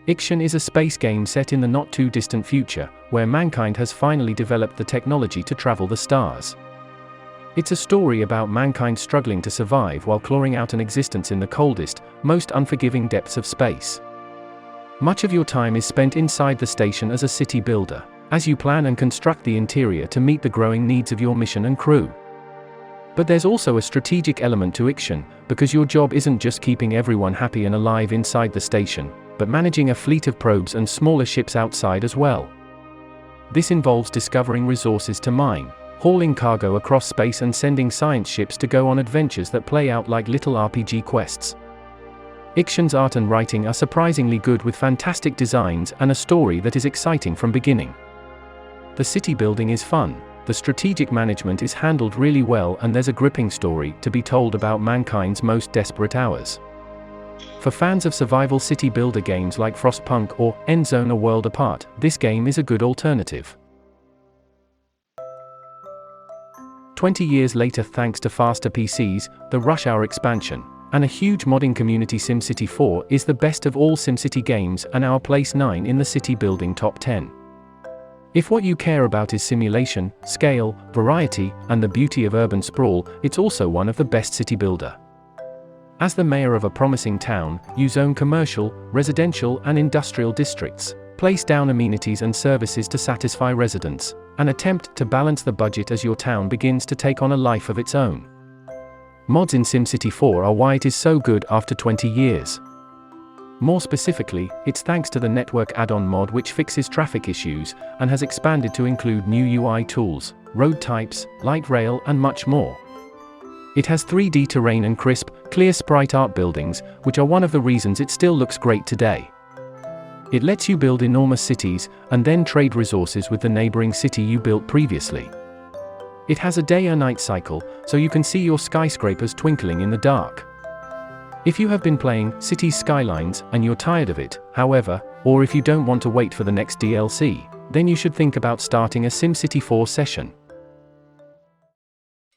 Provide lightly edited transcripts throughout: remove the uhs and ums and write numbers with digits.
Ixion is a space game set in the not-too-distant future, where mankind has finally developed the technology to travel the stars. It's a story about mankind struggling to survive while clawing out an existence in the coldest, most unforgiving depths of space. Much of your time is spent inside the station as a city builder, as you plan and construct the interior to meet the growing needs of your mission and crew. But there's also a strategic element to Ixion, because your job isn't just keeping everyone happy and alive inside the station, but managing a fleet of probes and smaller ships outside as well. This involves discovering resources to mine, hauling cargo across space and sending science ships to go on adventures that play out like little RPG quests. Ixion's art and writing are surprisingly good, with fantastic designs and a story that is exciting from beginning. The city building is fun, the strategic management is handled really well, and there's a gripping story to be told about mankind's most desperate hours. For fans of survival city builder games like Frostpunk or Endzone: A World Apart, this game is a good alternative. 20 years later, thanks to faster PCs, the Rush Hour expansion, and a huge modding community, SimCity 4 is the best of all SimCity games and our place 9 in the city building top 10. If what you care about is simulation, scale, variety, and the beauty of urban sprawl, it's also one of the best city builder. As the mayor of a promising town, you zone commercial, residential, and industrial districts, place down amenities and services to satisfy residents, and attempt to balance the budget as your town begins to take on a life of its own. Mods in SimCity 4 are why it is so good after 20 years. More specifically, it's thanks to the network add-on mod, which fixes traffic issues, and has expanded to include new UI tools, road types, light rail, and much more. It has 3D terrain and crisp, clear sprite art buildings, which are one of the reasons it still looks great today. It lets you build enormous cities, and then trade resources with the neighboring city you built previously. It has a day-and-night cycle, so you can see your skyscrapers twinkling in the dark. If you have been playing Cities Skylines and you're tired of it, however, or if you don't want to wait for the next DLC, then you should think about starting a SimCity 4 session.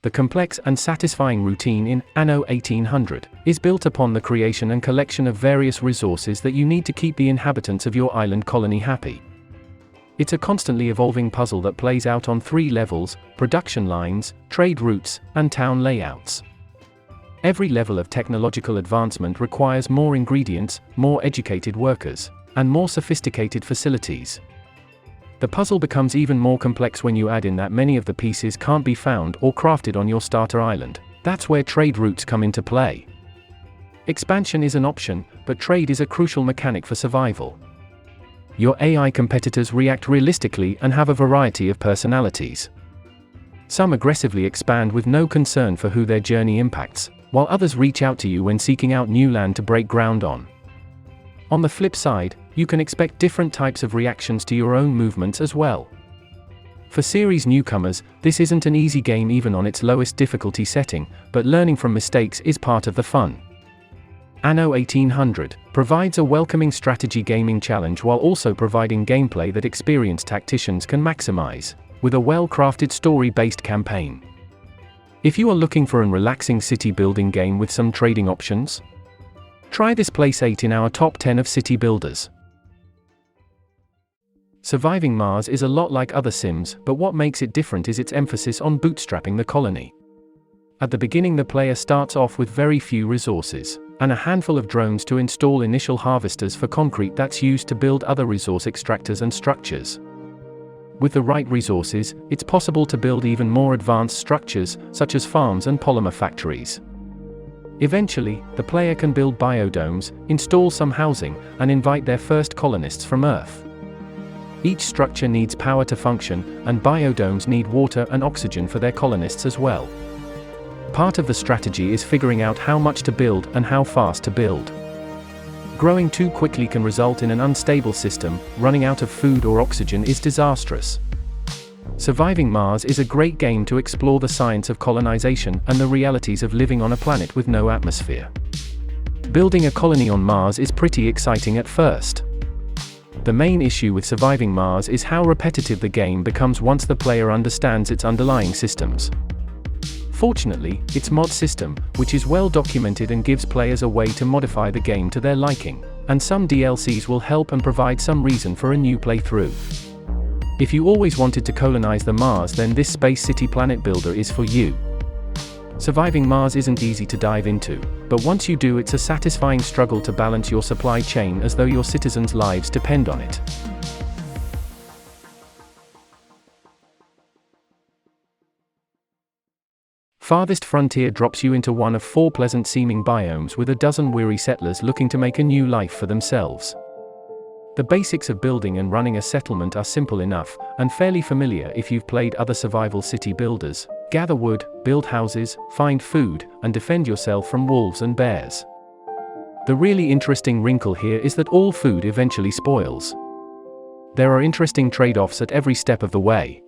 The complex and satisfying routine in Anno 1800 is built upon the creation and collection of various resources that you need to keep the inhabitants of your island colony happy. It's a constantly evolving puzzle that plays out on 3 levels: production lines, trade routes, and town layouts. Every level of technological advancement requires more ingredients, more educated workers, and more sophisticated facilities. The puzzle becomes even more complex when you add in that many of the pieces can't be found or crafted on your starter island. That's where trade routes come into play. Expansion is an option, but trade is a crucial mechanic for survival. Your AI competitors react realistically and have a variety of personalities. Some aggressively expand with no concern for who their journey impacts, while others reach out to you when seeking out new land to break ground on. On the flip side, you can expect different types of reactions to your own movements as well. For series newcomers, this isn't an easy game even on its lowest difficulty setting, but learning from mistakes is part of the fun. Anno 1800 provides a welcoming strategy gaming challenge while also providing gameplay that experienced tacticians can maximize, with a well-crafted story-based campaign. If you are looking for a relaxing city building game with some trading options, try this place 8 in our top 10 of city builders. Surviving Mars is a lot like other Sims, but what makes it different is its emphasis on bootstrapping the colony. At the beginning, the player starts off with very few resources, and a handful of drones to install initial harvesters for concrete that's used to build other resource extractors and structures. With the right resources, it's possible to build even more advanced structures, such as farms and polymer factories. Eventually, the player can build biodomes, install some housing, and invite their first colonists from Earth. Each structure needs power to function, and biodomes need water and oxygen for their colonists as well. Part of the strategy is figuring out how much to build and how fast to build. Growing too quickly can result in an unstable system. Running out of food or oxygen is disastrous. Surviving Mars is a great game to explore the science of colonization and the realities of living on a planet with no atmosphere. Building a colony on Mars is pretty exciting at first. The main issue with Surviving Mars is how repetitive the game becomes once the player understands its underlying systems. Fortunately, its mod system, which is well documented and gives players a way to modify the game to their liking, and some DLCs will help and provide some reason for a new playthrough. If you always wanted to colonize the Mars, then this Space City planet builder is for you. Surviving Mars isn't easy to dive into, but once you do, it's a satisfying struggle to balance your supply chain as though your citizens' lives depend on it. Farthest Frontier drops you into one of 4 pleasant-seeming biomes with a dozen weary settlers looking to make a new life for themselves. The basics of building and running a settlement are simple enough, and fairly familiar if you've played other survival city builders: gather wood, build houses, find food, and defend yourself from wolves and bears. The really interesting wrinkle here is that all food eventually spoils. There are interesting trade-offs at every step of the way.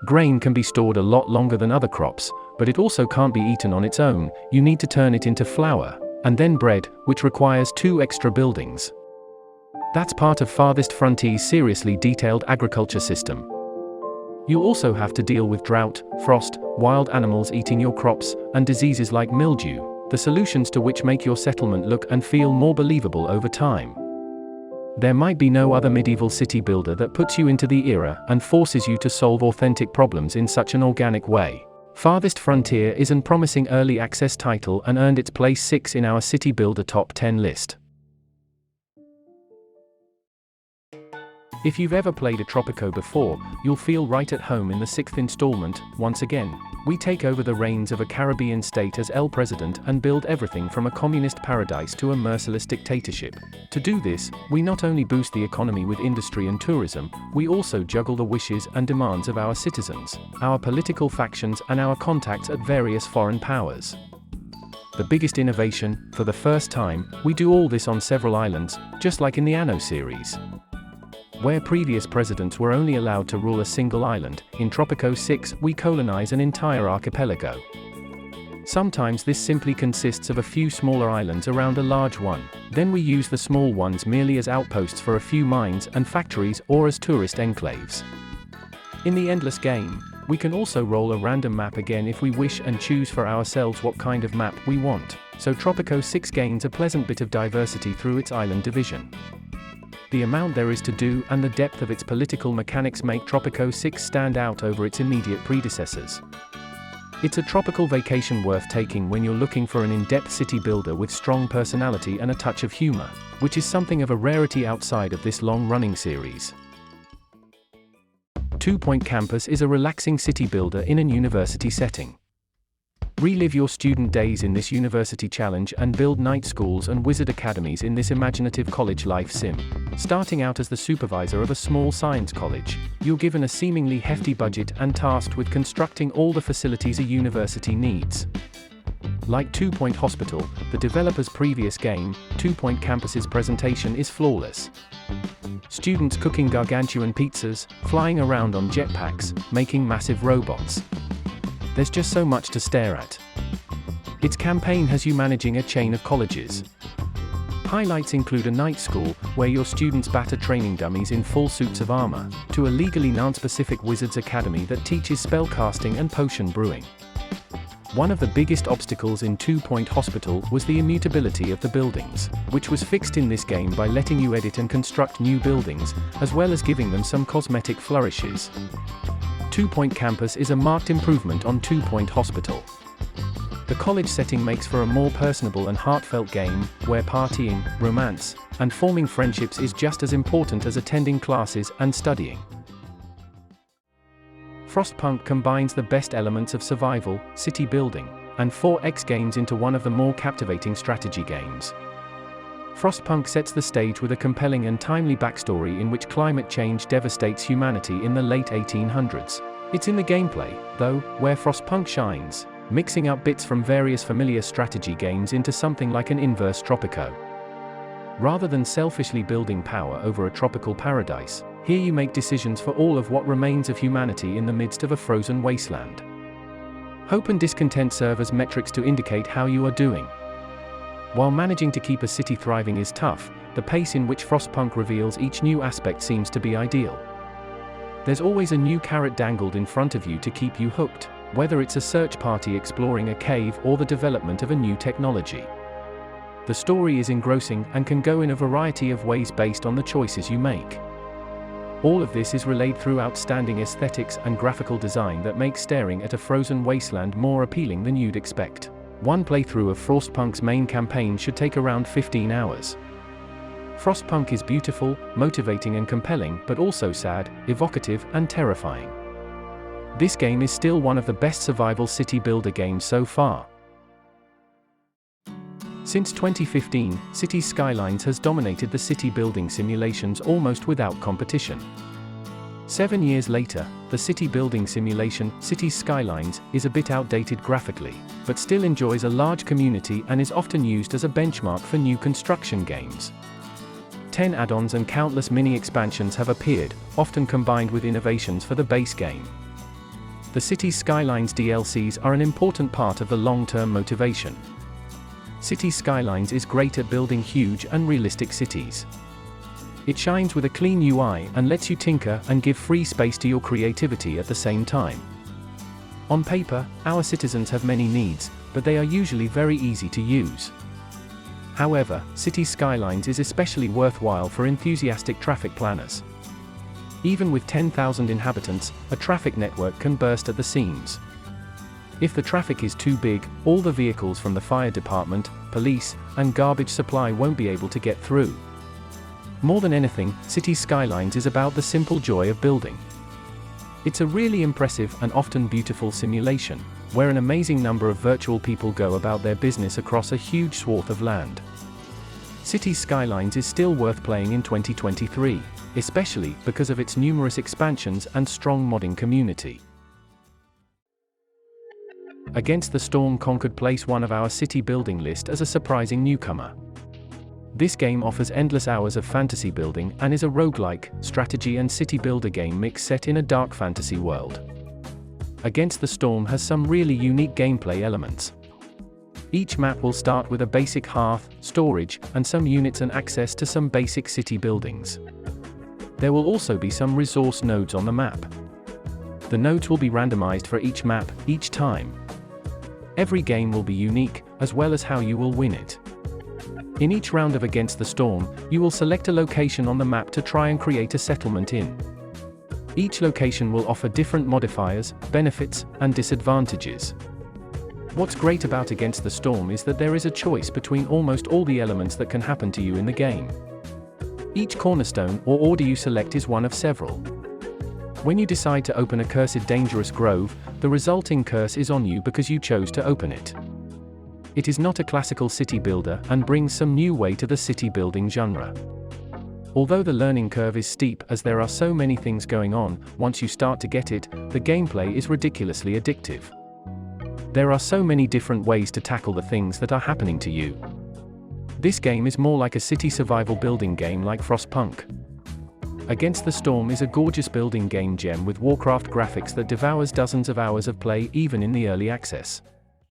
Grain can be stored a lot longer than other crops, but it also can't be eaten on its own. You need to turn it into flour, and then bread, which requires 2 extra buildings. That's part of Farthest Frontier's seriously detailed agriculture system. You'll also have to deal with drought, frost, wild animals eating your crops, and diseases like mildew, the solutions to which make your settlement look and feel more believable over time. There might be no other medieval city builder that puts you into the era and forces you to solve authentic problems in such an organic way. Farthest Frontier is an promising early access title and earned its place 6 in our City Builder Top 10 list. If you've ever played a Tropico before, you'll feel right at home in the 6th installment. Once again, we take over the reins of a Caribbean state as El President and build everything from a communist paradise to a merciless dictatorship. To do this, we not only boost the economy with industry and tourism, we also juggle the wishes and demands of our citizens, our political factions, and our contacts at various foreign powers. The biggest innovation: for the first time, we do all this on several islands, just like in the Anno series. Where previous presidents were only allowed to rule a single island, in Tropico 6 we colonize an entire archipelago. Sometimes this simply consists of a few smaller islands around a large one. Then we use the small ones merely as outposts for a few mines and factories, or as tourist enclaves. In the endless game, we can also roll a random map again if we wish and choose for ourselves what kind of map we want, so Tropico 6 gains a pleasant bit of diversity through its island division. The amount there is to do and the depth of its political mechanics make Tropico 6 stand out over its immediate predecessors. It's a tropical vacation worth taking when you're looking for an in-depth city builder with strong personality and a touch of humor, which is something of a rarity outside of this long-running series. 2 Point Campus is a relaxing city builder in an university setting. Relive your student days in this university challenge and build night schools and wizard academies in this imaginative college life sim. Starting out as the supervisor of a small science college, you're given a seemingly hefty budget and tasked with constructing all the facilities a university needs. Like 2 Point Hospital, the developer's previous game, 2 Point Campus's presentation is flawless. Students cooking gargantuan pizzas, flying around on jetpacks, making massive robots. There's just so much to stare at. Its campaign has you managing a chain of colleges. Highlights include a night school, where your students batter training dummies in full suits of armor, to a legally non-specific wizards academy that teaches spellcasting and potion brewing. One of the biggest obstacles in 2 Point Hospital was the immutability of the buildings, which was fixed in this game by letting you edit and construct new buildings, as well as giving them some cosmetic flourishes. 2 Point Campus is a marked improvement on 2 Point Hospital. The college setting makes for a more personable and heartfelt game, where partying, romance, and forming friendships is just as important as attending classes and studying. Frostpunk combines the best elements of survival, city building, and 4X games into one of the more captivating strategy games. Frostpunk sets the stage with a compelling and timely backstory in which climate change devastates humanity in the late 1800s. It's in the gameplay, though, where Frostpunk shines, mixing up bits from various familiar strategy games into something like an inverse Tropico. Rather than selfishly building power over a tropical paradise, here you make decisions for all of what remains of humanity in the midst of a frozen wasteland. Hope and discontent serve as metrics to indicate how you are doing. While managing to keep a city thriving is tough, the pace in which Frostpunk reveals each new aspect seems to be ideal. There's always a new carrot dangled in front of you to keep you hooked, whether it's a search party exploring a cave or the development of a new technology. The story is engrossing and can go in a variety of ways based on the choices you make. All of this is relayed through outstanding aesthetics and graphical design that make staring at a frozen wasteland more appealing than you'd expect. One playthrough of Frostpunk's main campaign should take around 15 hours. Frostpunk is beautiful, motivating and compelling, but also sad, evocative, and terrifying. This game is still one of the best survival city builder games so far. Since 2015, Cities Skylines has dominated the city building simulations almost without competition. 7 years later, the city building simulation, Cities Skylines, is a bit outdated graphically, but still enjoys a large community and is often used as a benchmark for new construction games. 10 add-ons and countless mini-expansions have appeared, often combined with innovations for the base game. The Cities Skylines DLCs are an important part of the long-term motivation. Cities Skylines is great at building huge and realistic cities. It shines with a clean UI and lets you tinker and give free space to your creativity at the same time. On paper, our citizens have many needs, but they are usually very easy to use. However, Cities Skylines is especially worthwhile for enthusiastic traffic planners. Even with 10,000 inhabitants, a traffic network can burst at the seams. If the traffic is too big, all the vehicles from the fire department, police, and garbage supply won't be able to get through. More than anything, Cities Skylines is about the simple joy of building. It's a really impressive and often beautiful simulation, where an amazing number of virtual people go about their business across a huge swath of land. Cities Skylines is still worth playing in 2023, especially because of its numerous expansions and strong modding community. Against the Storm conquered place one of our city building list as a surprising newcomer. This game offers endless hours of fantasy building and is a roguelike, strategy and city builder game mix set in a dark fantasy world. Against the Storm has some really unique gameplay elements. Each map will start with a basic hearth, storage, and some units and access to some basic city buildings. There will also be some resource nodes on the map. The nodes will be randomized for each map, each time. Every game will be unique, as well as how you will win it. In each round of Against the Storm, you will select a location on the map to try and create a settlement in. Each location will offer different modifiers, benefits, and disadvantages. What's great about Against the Storm is that there is a choice between almost all the elements that can happen to you in the game. Each cornerstone or order you select is one of several. When you decide to open a cursed dangerous grove, the resulting curse is on you because you chose to open it. It is not a classical city builder and brings some new way to the city building genre. Although the learning curve is steep as there are so many things going on, once you start to get it, the gameplay is ridiculously addictive. There are so many different ways to tackle the things that are happening to you. This game is more like a city survival building game like Frostpunk. Against the Storm is a gorgeous building game gem with Warcraft graphics that devours dozens of hours of play even in the early access.